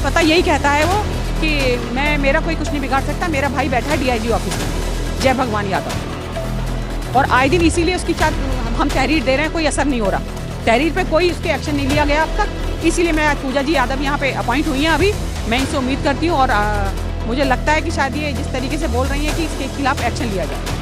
पता यही कहता है वो कि मेरा कोई कुछ नहीं बिगाड़ सकता, मेरा भाई बैठा है डीआईजी ऑफिस में, जय भगवान यादव। और आए दिन इसीलिए उसकी हम तहरीर दे रहे हैं, कोई असर नहीं हो रहा, तहरीर पे कोई उसके एक्शन नहीं लिया गया अब तक। इसीलिए मैं पूजा जी यादव यहाँ पे अपॉइंट हुई हैं अभी। मैं इनसे उम्मीद करती हूँ और मुझे लगता है कि शायद ये जिस तरीके से बोल रही हैं कि इसके खिलाफ एक्शन लिया जाए।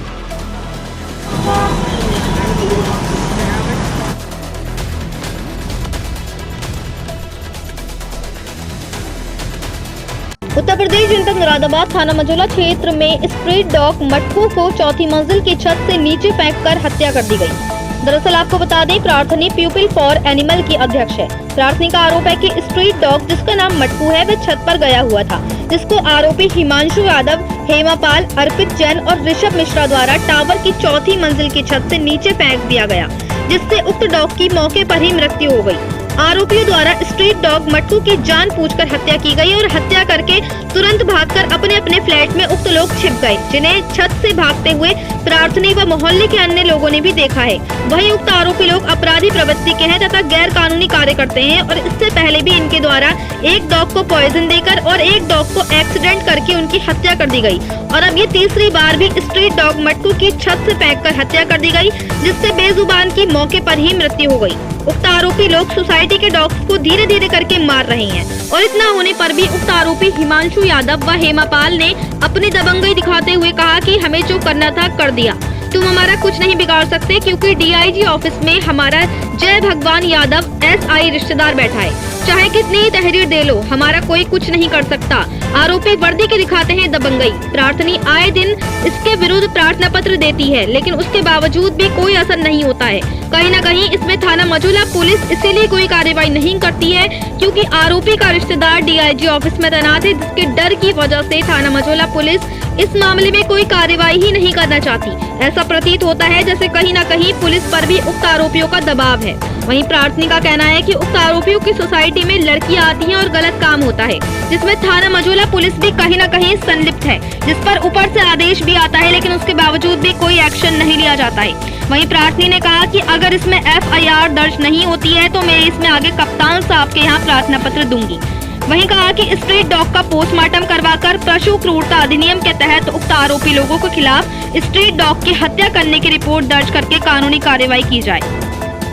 उत्तर प्रदेश जनपद मुरादाबाद थाना मझौला क्षेत्र में स्ट्रीट डॉग मटकू को चौथी मंजिल की छत से नीचे फेंककर हत्या कर दी गई। दरअसल आपको बता दें, प्रार्थनी पीपल फॉर एनिमल की अध्यक्ष है। प्रार्थनी का आरोप है कि स्ट्रीट डॉग जिसका नाम मटकू है वह छत पर गया हुआ था, जिसको आरोपी हिमांशु यादव, हेमापाल, अर्पित जैन और ऋषभ मिश्रा द्वारा टावर की चौथी मंजिल की छत से नीचे फेंक दिया गया, जिससे उक्त डॉग की मौके पर ही मृत्यु हो गई। आरोपियों द्वारा स्ट्रीट डॉग मटकू की जानबूझकर हत्या की गई और हत्या करके तुरंत भागकर अपने अपने फ्लैट में उक्त लोग छिप गए, जिन्हें छत से भागते हुए प्रार्थनी व मोहल्ले के अन्य लोगों ने भी देखा है। वहीं उक्त आरोपी लोग अपराधी प्रवृत्ति के हैं तथा गैर कानूनी कार्य करते हैं और इससे पहले भी इनके द्वारा एक डॉग को पॉइजन देकर और एक डॉग को एक्सीडेंट करके उनकी हत्या कर दी गई और अब ये तीसरी बार भी स्ट्रीट डॉग मटकू की छत से फेंककर हत्या कर दी गई, जिससे बेजुबान की मौके पर ही मृत्यु हो गई। उक्त आरोपी लोग सोसाइटी के डॉग्स को धीरे धीरे करके मार रहे हैं और इतना होने पर भी उक्त आरोपी हिमांशु यादव व हेमापाल ने अपनी दबंगई दिखाते हुए कहा कि हमें जो करना था कर दिया, तुम हमारा कुछ नहीं बिगाड़ सकते, क्योंकि डीआईजी ऑफिस में हमारा जय भगवान यादव एसआई रिश्तेदार बैठा है, चाहे कितनी ही तहरीर दे लो, हमारा कोई कुछ नहीं कर सकता। आरोपी वर्दी के दिखाते हैं दबंगई। प्रार्थनी आए दिन इसके विरुद्ध प्रार्थना पत्र देती है, लेकिन उसके बावजूद भी कोई असर नहीं होता है। कहीं न कहीं इसमें थाना मझौला पुलिस इसीलिए कोई कार्रवाई नहीं करती है क्योंकि आरोपी का रिश्तेदार डीआईजी ऑफिस में तैनात है, जिसके डर की वजह से थाना मझौला पुलिस इस मामले में कोई कार्रवाई ही नहीं करना चाहती। ऐसा प्रतीत होता है जैसे कहीं न कहीं पुलिस पर भी उक्त आरोपियों का दबाव है। वहीं प्रार्थनी का कहना है कि उक्त आरोपियों की सोसाइटी में लड़कियां आती हैं और गलत काम होता है, जिसमें थाना मझौला पुलिस भी कहीं न कहीं संलिप्त है, जिस पर ऊपर से आदेश भी आता है, लेकिन उसके बावजूद भी कोई एक्शन नहीं लिया जाता है। वहीं प्रार्थनी ने कहा कि अगर इसमें एफआईआर दर्ज नहीं होती है तो मैं इसमें आगे कप्तान साहब के यहाँ प्रार्थना पत्र दूंगी। वहीं कहा कि स्ट्रीट डॉग का पोस्टमार्टम करवाकर पशु क्रूरता अधिनियम के तहत उक्त आरोपी लोगों के खिलाफ स्ट्रीट डॉग की हत्या करने की रिपोर्ट दर्ज करके कानूनी कार्रवाई की जाए।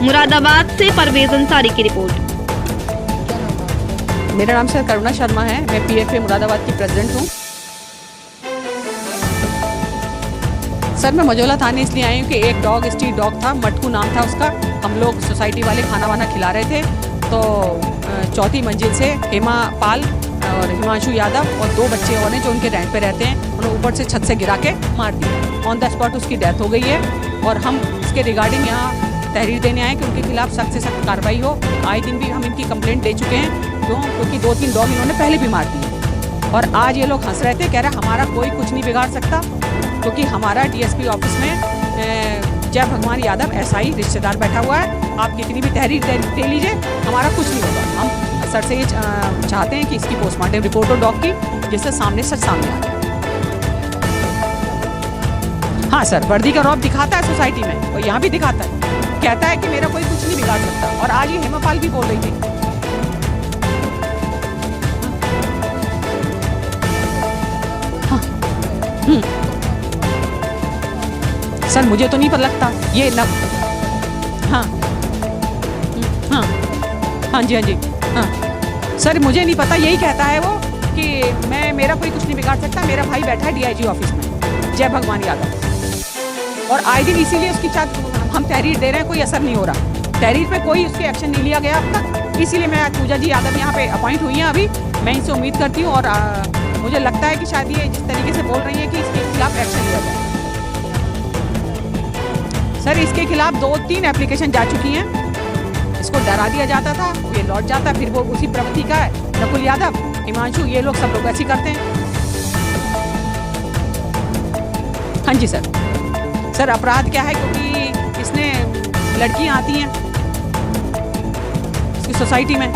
मुरादाबाद से परवेज अंसारी की रिपोर्ट। मेरा नाम सर करुणा शर्मा है, मैं पीएफए मुरादाबाद की प्रेसिडेंट हूँ। सर मैं मझौला थाने इसलिए आई हूँ कि एक डॉग स्ट्रीट डॉग था, मटकू नाम था उसका। हम लोग सोसाइटी वाले खाना वाना खिला रहे थे तो चौथी मंजिल से हेमा पाल और हिमांशु यादव और दो बच्चे और हैं जो उनके रेंट पे रहते हैं, उन्होंने ऊपर से छत से गिरा के मार दिया। ऑन द स्पॉट उसकी डेथ हो गई है और हम इसके रिगार्डिंग यहाँ तहरीर देने आए कि उनके खिलाफ सख्त से सख्त कार्रवाई हो। आए दिन भी हम इनकी कंप्लेंट दे चुके हैं क्योंकि 2-3 डॉग इन्होंने पहले भी मार दिए और आज ये लोग हंस रहे थे, कह रहे हमारा कोई कुछ नहीं बिगाड़ सकता क्योंकि हमारा डीएसपी ऑफिस में जय भगवान यादव एसआई रिश्तेदार बैठा हुआ है, आप कितनी भी तहरीर दे लीजिए हमारा कुछ नहीं होगा। हम सर से ये चाहते हैं कि इसकी पोस्टमार्टम रिपोर्ट हो डॉग की, जिससे सामने सच सामने आ जाए। हाँ सर, वर्दी का रौब दिखाता है सोसाइटी में और यहाँ भी दिखाता है, कहता है कि मेरा कोई कुछ नहीं बिगाड़ सकता। और आज ये हेमापाल भी बोल रही थी। हाँ सर मुझे तो नहीं पता लगता ये न। हाँ हाँ हाँ जी हाँ सर मुझे नहीं पता, यही कहता है वो कि मेरा कोई कुछ नहीं बिगाड़ सकता, मेरा भाई बैठा है डीआईजी ऑफिस में, जय भगवान यादव। और आए दिन इसीलिए उसकी हम तहरीर दे रहे हैं, कोई असर नहीं हो रहा, तहरीर पे कोई उसके एक्शन नहीं लिया गया अब तक। इसीलिए मैं पूजा जी यादव यहाँ पे अपॉइंट हुई हैं अभी। मैं इनसे उम्मीद करती हूँ और मुझे लगता है कि शायद ये जिस तरीके से बोल रही है कि इसके खिलाफ एक्शन लिया जाए। सर इसके खिलाफ 2-3 एप्लीकेशन जा चुकी हैं, इसको डरा दिया जाता था, ये लौट जाता, फिर वो उसी प्रवृत्ति का है। नकुल यादव, हिमांशु, ये लोग सब लोग ऐसे करते हैं। हाँ जी सर। सर अपराध क्या है, क्योंकि इसने लड़कियां आती हैं इसकी सोसाइटी में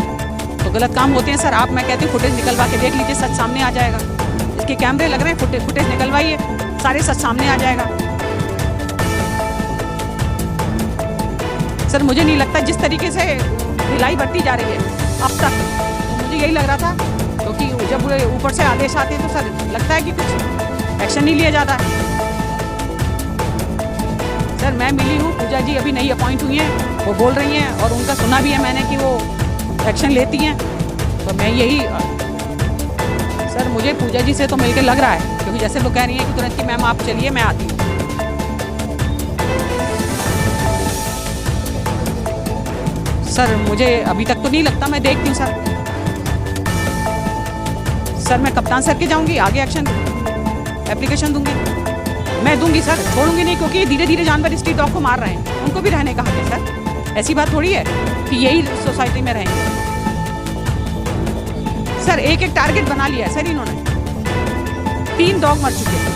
तो गलत काम होते हैं। सर आप, मैं कहती हूँ फुटेज निकलवा के देख लीजिए, सच सामने आ जाएगा। इसके कैमरे लग रहे हैं, फुटेज निकलवाइए, सारे सच सामने आ जाएगा। सर मुझे नहीं लगता जिस तरीके से ढिलाई बढ़ती जा रही है अब तक, मुझे यही लग रहा था क्योंकि जब ऊपर से आदेश आते हैं तो सर लगता है कि कुछ एक्शन नहीं लिया जाता है। सर मैं मिली हूँ, पूजा जी अभी नई अपॉइंट हुई हैं, वो बोल रही हैं और उनका सुना भी है मैंने कि वो एक्शन लेती हैं। तो मैं यही सर मुझे पूजा जी से तो मिलकर लग रहा है, क्योंकि जैसे वो कह रही हैं कि तुरंत कि मैम आप चलिए मैं आती हूँ। सर मुझे अभी तक तो नहीं लगता, मैं देखती हूँ सर। सर मैं कप्तान सर के जाऊंगी, आगे एक्शन एप्लीकेशन दूंगी, मैं दूंगी सर, छोड़ूंगी नहीं, क्योंकि धीरे धीरे जानवर स्ट्रीट डॉग को मार रहे हैं, उनको भी रहने का हक है सर। ऐसी बात थोड़ी है कि यही सोसाइटी में रहेंगे। सर एक एक टारगेट बना लिया है सर इन्होंने। 3 डॉग मर चुके हैं,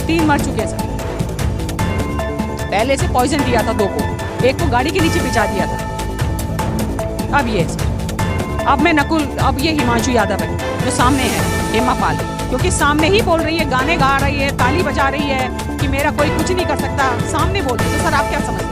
3 मर चुके हैं सर। पहले से पॉइजन दिया था 2 को, 1 को गाड़ी के नीचे बिछा दिया था। अब ये अब मैं नकुल, अब ये हिमांशु यादव है जो सामने है, हेमा पाल, क्योंकि सामने ही बोल रही है, गाने गा रही है, ताली बजा रही है कि मेरा कोई कुछ नहीं कर सकता, सामने बोल रही है। तो सर आप क्या समझते हैं?